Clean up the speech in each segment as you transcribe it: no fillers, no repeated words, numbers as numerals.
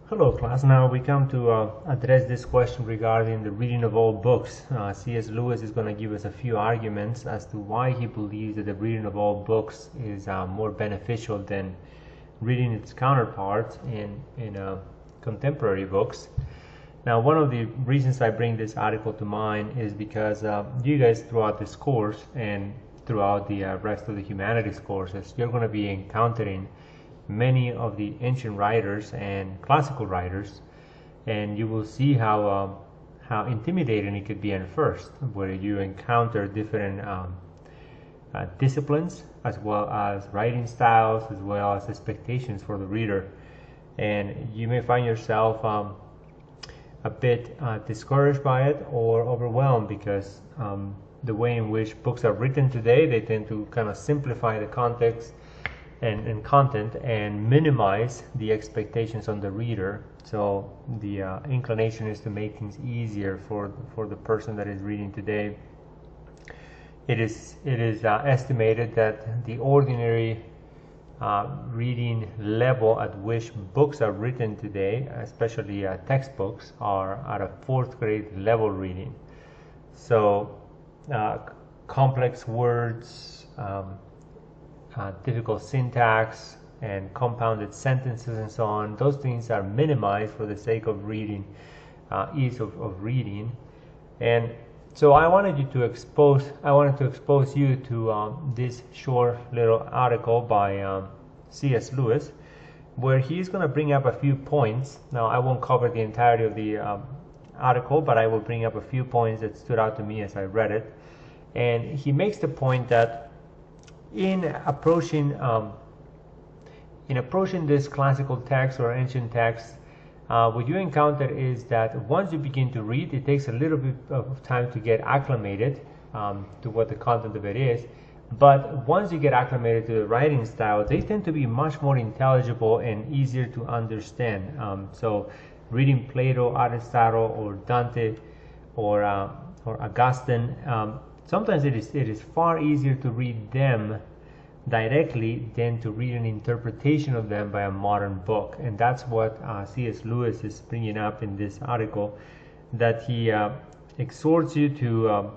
Hello class, now we come to address this question regarding the reading of all books. C.S. Lewis is going to give us a few arguments as to why he believes that the reading of all books is more beneficial than reading its counterparts in contemporary books. Now, one of the reasons I bring this article to mind is because you guys throughout this course and throughout the rest of the humanities courses, you're going to be encountering many of the ancient writers and classical writers, and you will see how intimidating it could be at first, where you encounter different disciplines as well as writing styles as well as expectations for the reader, and you may find yourself a bit discouraged by it or overwhelmed because the way in which books are written today, they tend to kind of simplify the context and content and minimize the expectations on the reader. So the inclination is to make things easier for the person that is reading today. It is estimated that the ordinary reading level at which books are written today, especially textbooks, are at a 4th grade level reading. So complex words, difficult syntax and compounded sentences and so on, those things are minimized for the sake of reading, ease of reading. And so I wanted to expose you to this short little article by C.S. Lewis, where he's going to bring up a few points. Now I won't cover the entirety of the article, but I will bring up a few points that stood out to me as I read it. And he makes the point that in approaching this classical text or ancient text, what you encounter is that once you begin to read, it takes a little bit of time to get acclimated to what the content of it is. But once you get acclimated to the writing style, they tend to be much more intelligible and easier to understand. So reading Plato, Aristotle, or Dante, or Augustine, sometimes it is far easier to read them directly than to read an interpretation of them by a modern book. And that's what C.S. Lewis is bringing up in this article, that he exhorts you to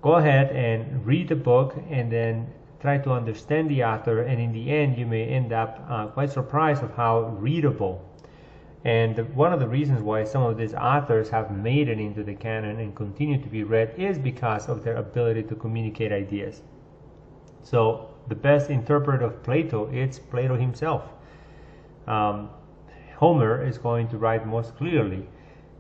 go ahead and read the book and then try to understand the author, and in the end you may end up quite surprised of how readable. And one of the reasons why some of these authors have made it into the canon and continue to be read is because of their ability to communicate ideas. So the best interpreter of Plato, it's Plato himself. Homer is going to write most clearly,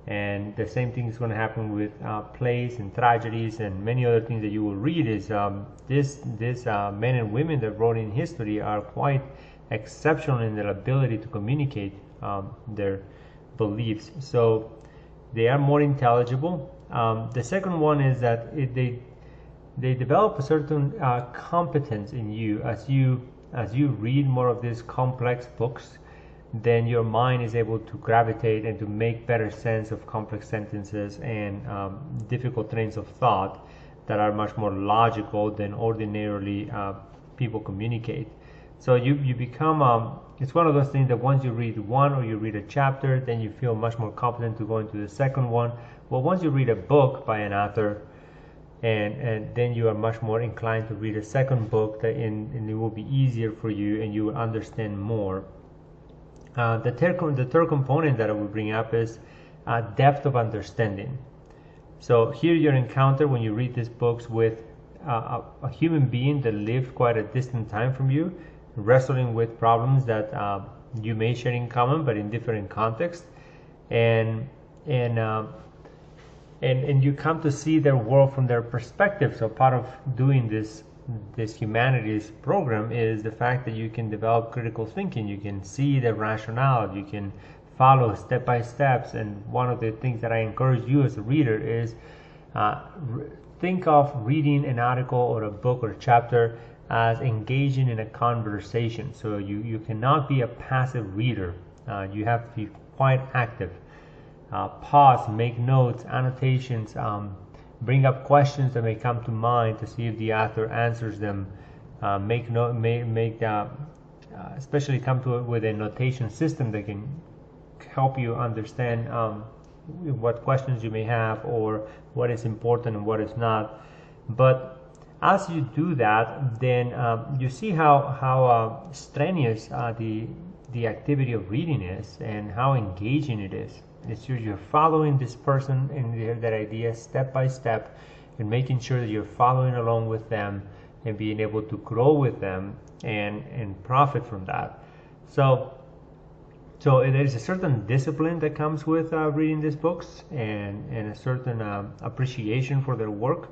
and the same thing is going to happen with plays and tragedies and many other things that you will read. Is these men and women that wrote in history are quite exceptional in their ability to communicate their beliefs. So they are more intelligible. The second one is that they develop a certain competence in you as you read more of these complex books. Then your mind is able to gravitate and to make better sense of complex sentences and difficult trains of thought that are much more logical than ordinarily people communicate. So you become it's one of those things that once you read one or you read a chapter, then you feel much more confident to go into the second one. Well, once you read a book by an author, and then you are much more inclined to read a second book, and it will be easier for you and you will understand more. The third component that I will bring up is depth of understanding. So here you encounter, when you read these books, with a human being that lived quite a distant time from you, wrestling with problems that you may share in common but in different contexts, and you come to see their world from their perspective. So part of doing this humanities program is the fact that you can develop critical thinking. You can see the rationale, you can follow step by steps. And one of the things that I encourage you as a reader is think of reading an article or a book or a chapter as engaging in a conversation. So you cannot be a passive reader. You have to be quite active. Pause, make notes, annotations, bring up questions that may come to mind to see if the author answers them. Especially come to it with a notation system that can help you understand what questions you may have, or what is important and what is not. But as you do that, then you see how strenuous the activity of reading is, and how engaging it is. You're following this person and their ideas step by step, and making sure that you're following along with them and being able to grow with them and profit from that. So there's a certain discipline that comes with reading these books, and a certain appreciation for their work.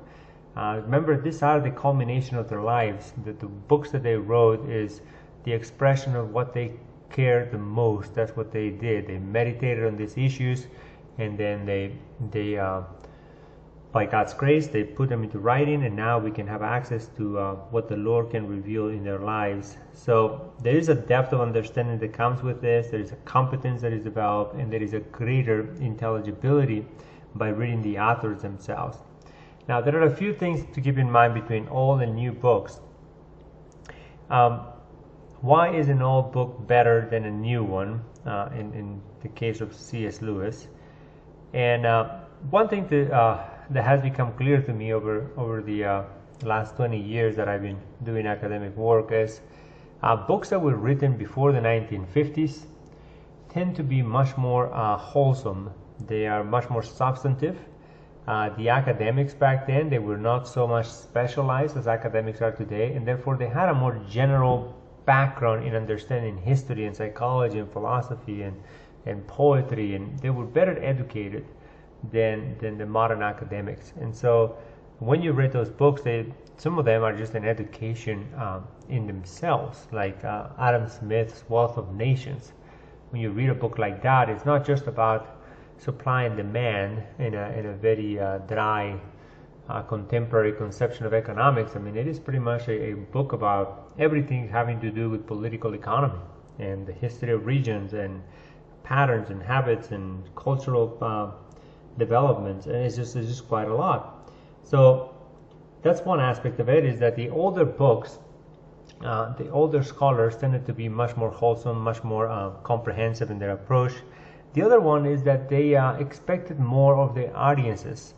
Remember, these are the culmination of their lives. The books that they wrote is the expression of what they cared the most. That's what they did. They meditated on these issues, and then they by God's grace, they put them into writing, and now we can have access to what the Lord can reveal in their lives. So there is a depth of understanding that comes with this. There is a competence that is developed, and there is a greater intelligibility by reading the authors themselves. Now, there are a few things to keep in mind between old and new books. Why is an old book better than a new one, in the case of C.S. Lewis? And one thing that has become clear to me over the last 20 years that I've been doing academic work is books that were written before the 1950s tend to be much more wholesome. They are much more substantive. The academics back then, they were not so much specialized as academics are today, and therefore they had a more general background in understanding history and psychology and philosophy and poetry, and they were better educated than the modern academics. And so when you read those books, some of them are just an education in themselves, like Adam Smith's Wealth of Nations. When you read a book like that, it's not just about supply and demand in a very dry contemporary conception of economics. I mean, it is pretty much a book about everything having to do with political economy and the history of regions and patterns and habits and cultural developments, and it's just quite a lot. So that's one aspect of it, is that the older books, the older scholars tended to be much more wholesome, much more comprehensive in their approach. The other one is that they expected more of the audiences.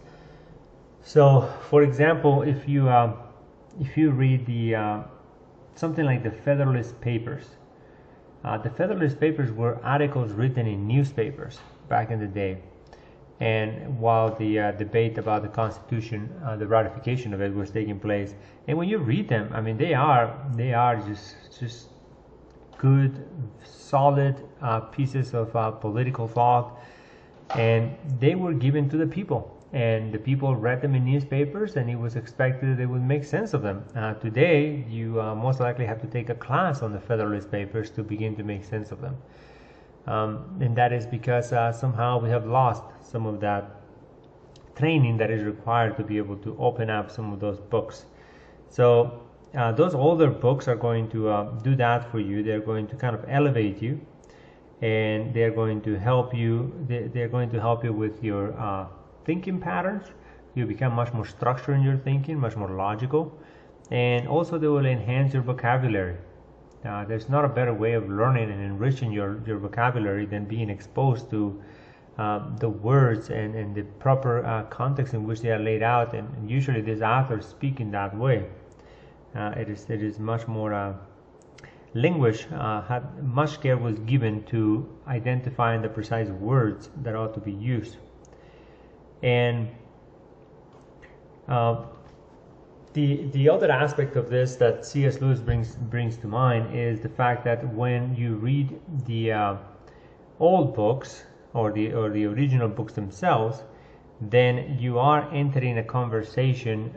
So, for example, if you read the something like the Federalist Papers, the Federalist Papers were articles written in newspapers back in the day. And while the debate about the Constitution, the ratification of it, was taking place, and when you read them, I mean, they are just good, solid pieces of political thought, and they were given to the people, and the people read them in newspapers, and it was expected that they would make sense of them. Today, you most likely have to take a class on the Federalist Papers to begin to make sense of them. And that is because somehow we have lost some of that training that is required to be able to open up some of those books. So those older books are going to do that for you. They're going to kind of elevate you, and they're going to help you. They're going to help you with your thinking patterns. You become much more structured in your thinking, much more logical, and also they will enhance your vocabulary. There's not a better way of learning and enriching your vocabulary than being exposed to the words and the proper context in which they are laid out, and usually these authors speak in that way. It is much more language. Much care was given to identifying the precise words that ought to be used, and the other aspect of this that C.S. Lewis brings to mind is the fact that when you read the old books or the original books themselves, then you are entering a conversation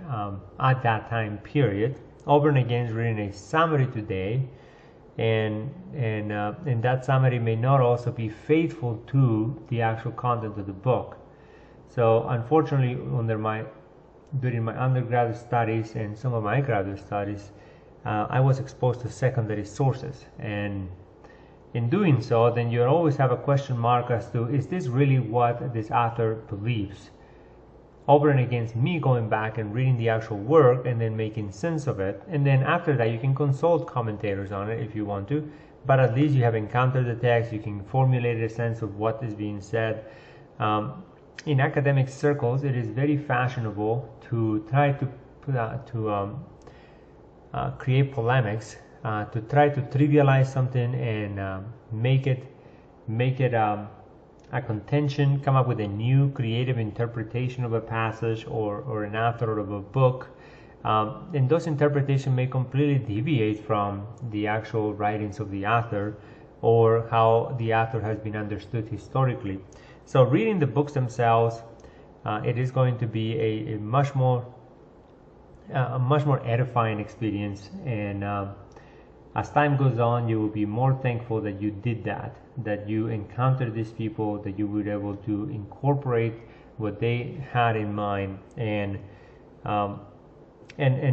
at that time period, over and against reading a summary today, and that summary may not also be faithful to the actual content of the book. So unfortunately, during my undergraduate studies and some of my graduate studies, I was exposed to secondary sources, and in doing so, then you always have a question mark as to, is this really what this author believes? Over and against me going back and reading the actual work and then making sense of it, and then after that you can consult commentators on it if you want to, but at least you have encountered the text. You can formulate a sense of what is being said. In academic circles, it is very fashionable to try to create polemics, to try to trivialize something and make it a contention, come up with a new creative interpretation of a passage or an author of a book. And those interpretations may completely deviate from the actual writings of the author or how the author has been understood historically. So reading the books themselves, it is going to be a much more edifying experience, and as time goes on, you will be more thankful that you did that you encountered these people, that you were able to incorporate what they had in mind. And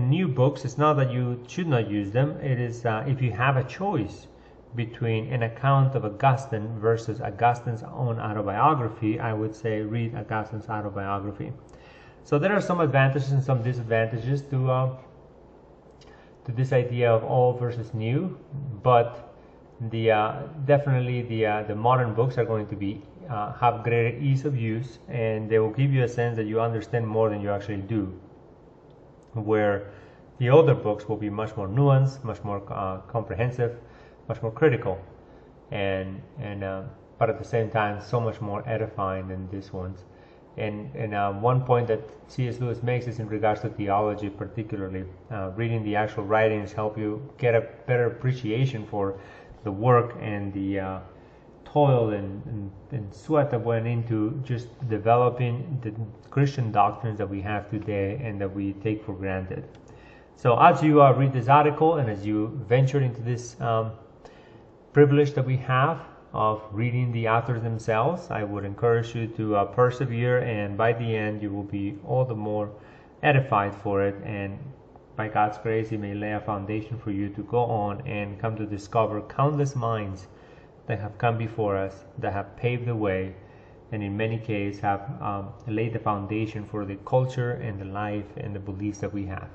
new books, it's not that you should not use them. It is if you have a choice between an account of Augustine versus Augustine's own autobiography, I would say read Augustine's autobiography. So there are some advantages and some disadvantages to this idea of old versus new, but definitely the modern books are going to be have greater ease of use, and they will give you a sense that you understand more than you actually do, where the older books will be much more nuanced, much more comprehensive, much more critical, and but at the same time so much more edifying than these ones. And one point that C.S. Lewis makes is in regards to theology, particularly. Reading the actual writings help you get a better appreciation for the work and the toil and sweat that went into just developing the Christian doctrines that we have today and that we take for granted. So as you read this article and as you venture into this privilege that we have of reading the authors themselves, I would encourage you to persevere, and by the end you will be all the more edified for it, and by God's grace He may lay a foundation for you to go on and come to discover countless minds that have come before us, that have paved the way, and in many cases have laid the foundation for the culture and the life and the beliefs that we have.